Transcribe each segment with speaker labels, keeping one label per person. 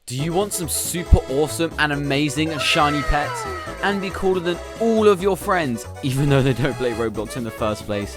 Speaker 1: Do you want some super awesome and amazing and shiny pets and be cooler than all of your friends, even though they don't play Roblox in the first place?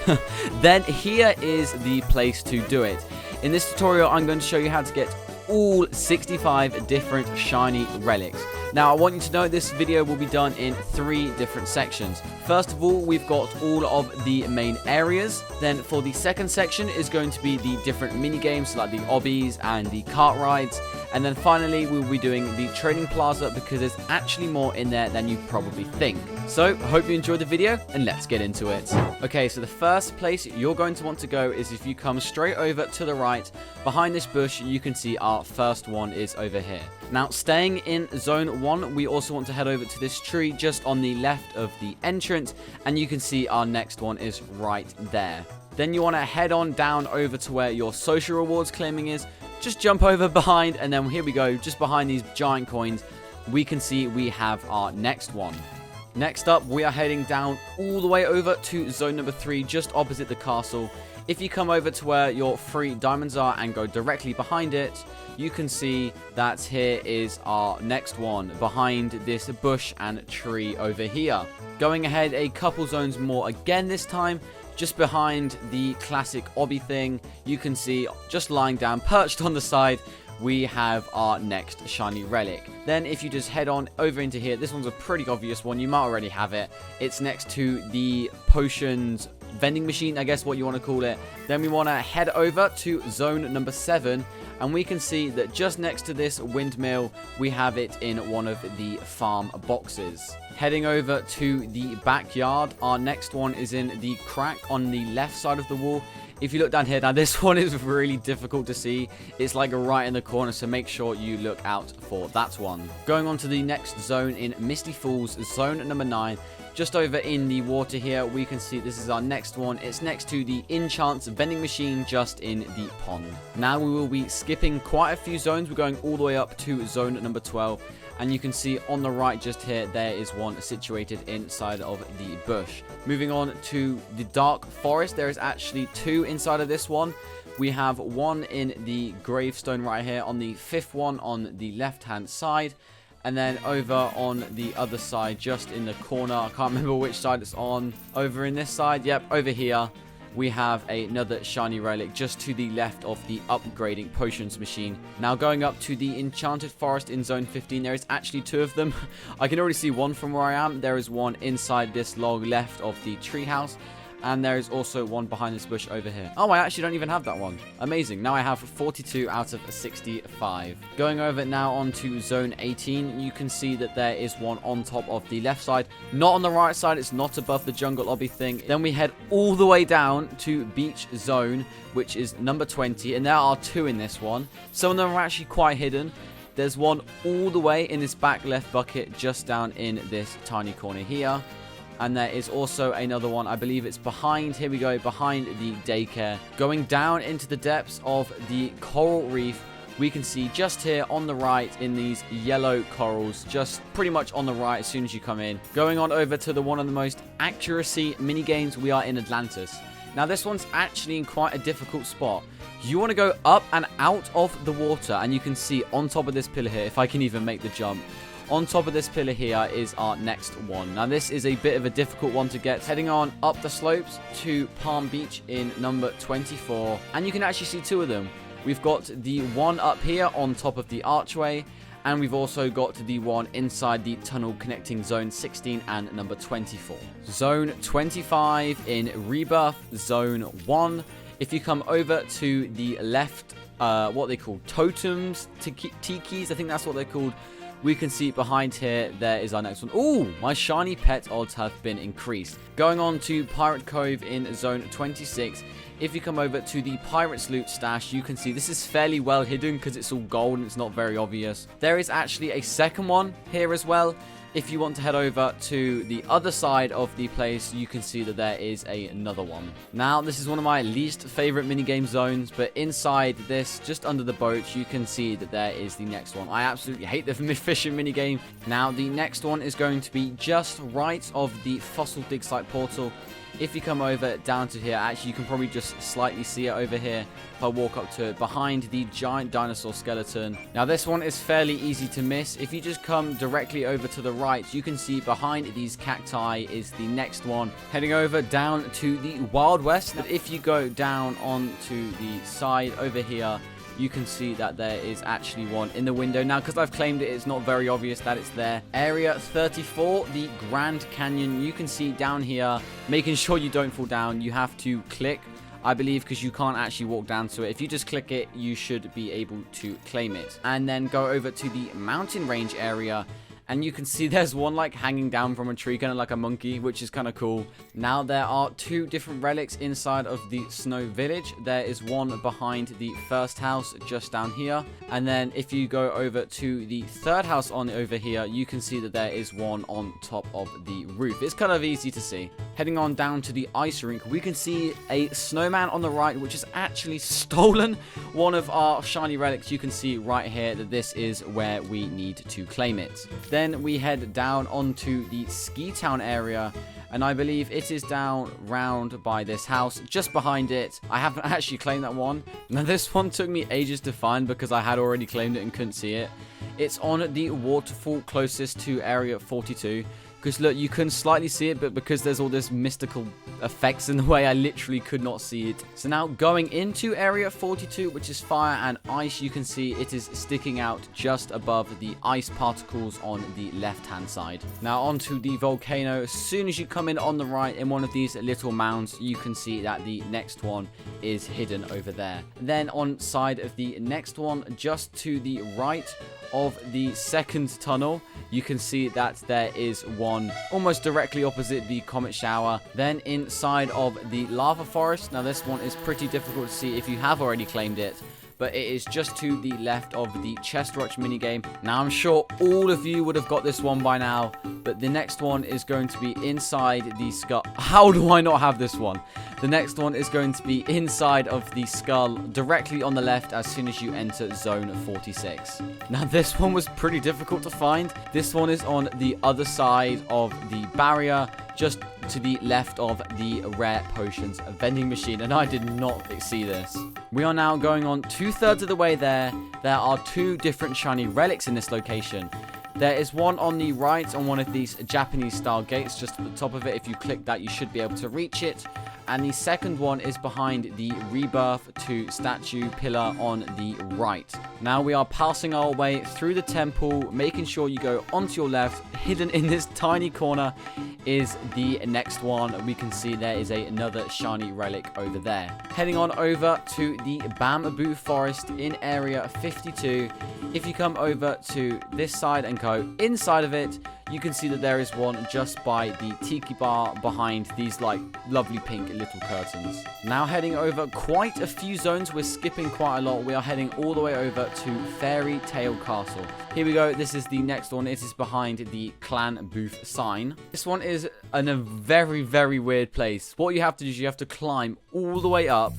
Speaker 1: Then here is the place to do it. In this tutorial, I'm going to show you how to get all 65 different shiny relics. Now, I want you to know this video will be done in 3 different sections. First of all, we've got all of the main areas. Then for the second section is going to be the different mini games like the obbies and the cart rides. And then finally, we'll be doing the trading plaza because there's actually more in there than you probably think. So, I hope you enjoyed the video and let's get into it. Okay, so the first place you're going to want to go is if you come straight over to the right. Behind this bush, you can see our first one is over here. Now, staying in zone 1, we also want to head over to this tree just on the left of the entrance. And you can see our next one is right there. Then you want to head on down over to where your social rewards claiming is. Just jump over behind, and then here we go, just behind these giant coins, we can see we have our next one. Next up, we are heading down all the way over to zone number 3, just opposite the castle. If you come over to where your free diamonds are and go directly behind it, you can see that here is our next one, behind this bush and tree over here. Going ahead a couple zones more again this time, just behind the classic obby thing, you can see just lying down, perched on the side, we have our next shiny relic. Then if you just head on over into here, this one's a pretty obvious one, you might already have it. It's next to the potions vending machine, I guess what you want to call it. Then we want to head over to zone number 7, and we can see that just next to this windmill, we have it in one of the farm boxes. Heading over to the backyard, our next one is in the crack on the left side of the wall. If you look down here, now this one is really difficult to see. It's like right in the corner, so make sure you look out for that one. Going on to the next zone in Misty Falls, zone number 9. Just over in the water here, we can see this is our next one. It's next to the enchants vending machine just in the pond. Now we will be skipping quite a few zones. We're going all the way up to zone number 12. And you can see on the right just here, there is one situated inside of the bush. Moving on to the dark forest, there is actually 2 inside of this one. We have one in the gravestone right here on the 5th one on the left-hand side. And then over on the other side, just in the corner, I can't remember which side it's on. Over in this side, yep, over here, we have another shiny relic just to the left of the upgrading potions machine. Now going up to the enchanted forest in zone 15, there is actually 2 of them. I can already see one from where I am. There is one inside this log left of the treehouse. And there is also one behind this bush over here. Oh, I actually don't even have that one. Amazing. Now I have 42 out of 65. Going over now onto zone 18, you can see that there is one on top of the left side. Not on the right side. It's not above the jungle obby thing. Then we head all the way down to beach zone, which is number 20. And there are 2 in this one. Some of them are actually quite hidden. There's one all the way in this back left bucket, just down in this tiny corner here. And there is also another one, I believe it's behind, here we go, behind the daycare. Going down into the depths of the coral reef, we can see just here on the right in these yellow corals, just pretty much on the right as soon as you come in. Going on over to one of the most accuracy mini games, we are in Atlantis. Now this one's actually in quite a difficult spot. You want to go up and out of the water, and you can see on top of this pillar here, if I can even make the jump. On top of this pillar here is our next one. Now this is a bit of a difficult one to get. Heading on up the slopes to Palm Beach in number 24. And you can actually see 2 of them. We've got the one up here on top of the archway. And we've also got the one inside the tunnel connecting zone 16 and number 24. Zone 25 in Rebirth, zone 1. If you come over to the left, what they call totems, tikis, I think that's what they're called. We can see behind here, there is our next one. Ooh, my shiny pet odds have been increased. Going on to Pirate Cove in zone 26. If you come over to the Pirate's Loot stash, you can see this is fairly well hidden because it's all gold and it's not very obvious. There is actually a second one here as well. If you want to head over to the other side of the place, you can see that there is another one. Now, this is one of my least favorite minigame zones, but inside this, just under the boat, you can see that there is the next one. I absolutely hate the fishing minigame. Now, the next one is going to be just right of the fossil dig site portal. If you come over down to here, actually you can probably just slightly see it over here if I walk up to it, behind the giant dinosaur skeleton. Now this one is fairly easy to miss. If you just come directly over to the right, you can see behind these cacti is the next one. Heading over down to the Wild West. If you go down onto the side over here, you can see that there is actually one in the window. Now, because I've claimed it, it's not very obvious that it's there. Area 34, the Grand Canyon. You can see down here, making sure you don't fall down, you have to click, I believe, because you can't actually walk down to it. If you just click it, you should be able to claim it. And then go over to the mountain range area. And you can see there's one like hanging down from a tree, kind of like a monkey, which is kind of cool. Now there are two different relics inside of the snow village. There is one behind the first house just down here. And then if you go over to the third house on over here, you can see that there is one on top of the roof. It's kind of easy to see. Heading on down to the ice rink, we can see a snowman on the right, which has actually stolen one of our shiny relics. You can see right here that this is where we need to claim it. Then we head down onto the Ski Town area, and I believe it is down round by this house, just behind it. I haven't actually claimed that one. Now this one took me ages to find because I had already claimed it and couldn't see it. It's on the waterfall closest to Area 42. Because look, you can slightly see it, but because there's all this mystical effects in the way, I literally could not see it. So now going into Area 42, which is fire and ice, you can see it is sticking out just above the ice particles on the left-hand side. Now onto the volcano. As soon as you come in on the right in one of these little mounds, you can see that the next one is hidden over there. Then on side of the next one, just to the right of the second tunnel, you can see that there is one almost directly opposite the comet shower. Then inside of the lava forest, now this one is pretty difficult to see if you have already claimed it, but it is just to the left of the chest rush minigame. Now I'm sure all of you would have got this one by now, but the next one is going to be inside the skull. How do I not have this one? The next one is going to be inside of the skull, directly on the left as soon as you enter zone 46. Now this one was pretty difficult to find. This one is on the other side of the barrier, just to the left of the rare potions vending machine, and I did not see this. We are now going on 2/3 of the way there. There are two different shiny relics in this location. There is one on the right on one of these Japanese style gates, just at the top of it. If you click that, you should be able to reach it. And the second one is behind the Rebirth 2 statue pillar on the right. Now we are passing our way through the temple, making sure you go onto your left. Hidden in this tiny corner is the next one. We can see there is another shiny relic over there. Heading on over to the bamboo forest in area 52. If you come over to this side and go inside of it, you can see that there is one just by the tiki bar behind these like lovely pink little curtains. Now heading over quite a few zones, we're skipping quite a lot. We are heading all the way over to Fairy Tale Castle. Here we go. This is the next one. It is behind the clan booth sign. This one is in a very, very weird place. What you have to do is you have to climb all the way up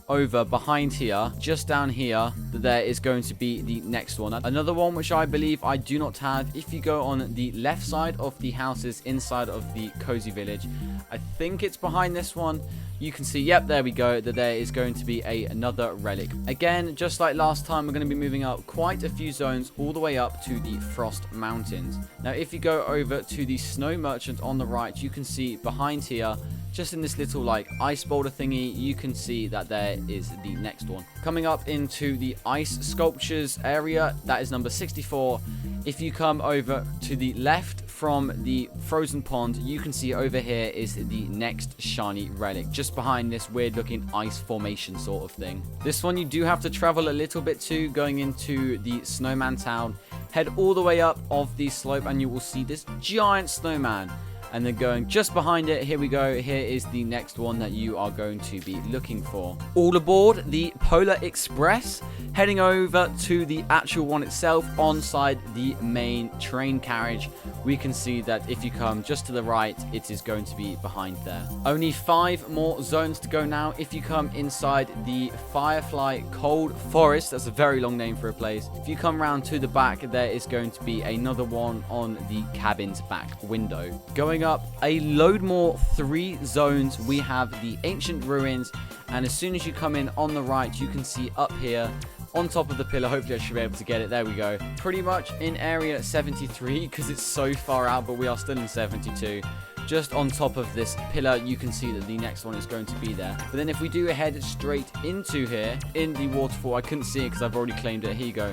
Speaker 1: over behind here, just down here, that there is going to be the next one. Another one which I believe I do not have. If you go on the left side of the houses inside of the cozy village, I think it's behind this one. You can see, yep, there we go, that there is going to be another relic. Again, just like last time, we're going to be moving up quite a few zones all the way up to the Frost Mountains. Now, if you go over to the Snow Merchant on the right, you can see behind here, just in this little like ice boulder thingy, you can see that there is the next one. Coming up into the ice sculptures area, that is number 64. If you come over to the left from the frozen pond, you can see over here is the next shiny relic, just behind this weird looking ice formation sort of thing. This one you do have to travel a little bit to, going into the snowman town. Head all the way up of the slope and you will see this giant snowman. And then going just behind it, here we go. Here is the next one that you are going to be looking for. All aboard the Polar Express, heading over to the actual one itself on side the main train carriage. We can see that if you come just to the right, it is going to be behind there. Only 5 more zones to go now. If you come inside the Firefly Cold Forest, that's a very long name for a place. If you come round to the back, there is going to be another one on the cabin's back window. Going up a load more 3 zones, we have the Ancient Ruins, and as soon as you come in on the right, you can see up here on top of the pillar, hopefully I should be able to get it, there we go, pretty much in area 73 because it's so far out, but we are still in 72. Just on top of this pillar, you can see that the next one is going to be there. But then if we do head straight into here, in the waterfall, I couldn't see it because I've already claimed it. Here you go.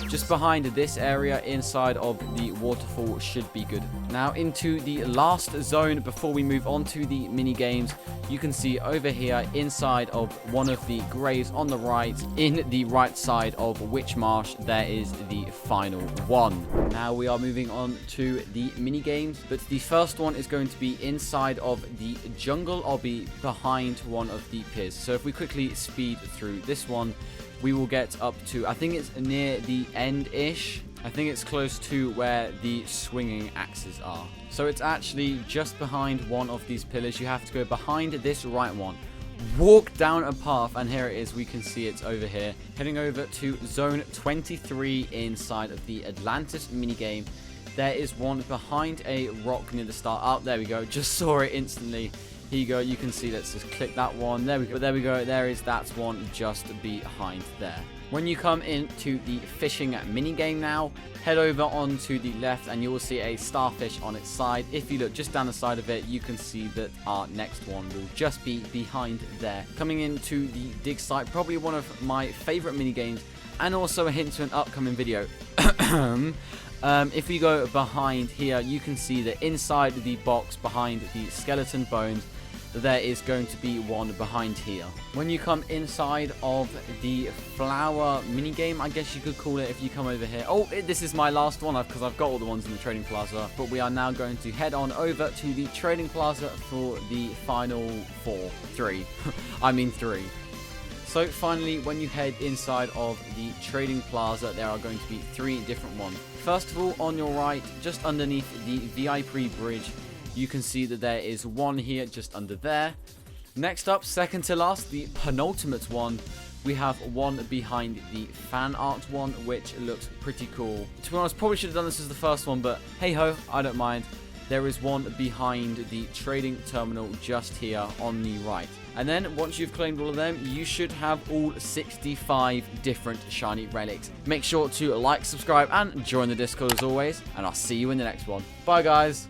Speaker 1: Just behind this area, inside of the waterfall, should be good. Now into the last zone before we move on to the mini games. You can see over here, inside of one of the graves on the right, in the right side of Witch Marsh, there is the final one. Now we are moving on to the mini games, but the first one is going to be inside of the jungle obby behind one of the piers. So if we quickly speed through this one, we will get up to, I think it's near the end-ish. I think it's close to where the swinging axes are. So it's actually just behind one of these pillars. You have to go behind this right one, walk down a path, and here it is. We can see it's over here. Heading over to zone 23 inside of the Atlantis minigame. There is one behind a rock near the start. Oh, there we go. Just saw it instantly. Here you go. You can see. Let's just click that one. There we go. There we go. There is that one just behind there. When you come into the fishing mini game now, head over onto the left and you will see a starfish on its side. If you look just down the side of it, you can see that our next one will just be behind there. Coming into the dig site, probably one of my favorite mini games, and also a hint to an upcoming video. If we go behind here, you can see that inside the box behind the skeleton bones, there is going to be one behind here. When you come inside of the flower minigame, I guess you could call it, if you come over here. Oh, this is my last one because I've got all the ones in the trading plaza. But we are now going to head on over to the trading plaza for the final 3. So finally, when you head inside of the trading plaza, there are going to be 3 different ones. First of all, on your right, just underneath the VIP bridge, you can see that there is one here just under there. Next up, second to last, the penultimate one, we have one behind the fan art one, which looks pretty cool. To be honest, probably should have done this as the first one, but hey ho, I don't mind. There is one behind the trading terminal just here on the right. And then once you've claimed all of them, you should have all 65 different shiny relics. Make sure to like, subscribe, and join the Discord as always. And I'll see you in the next one. Bye, guys.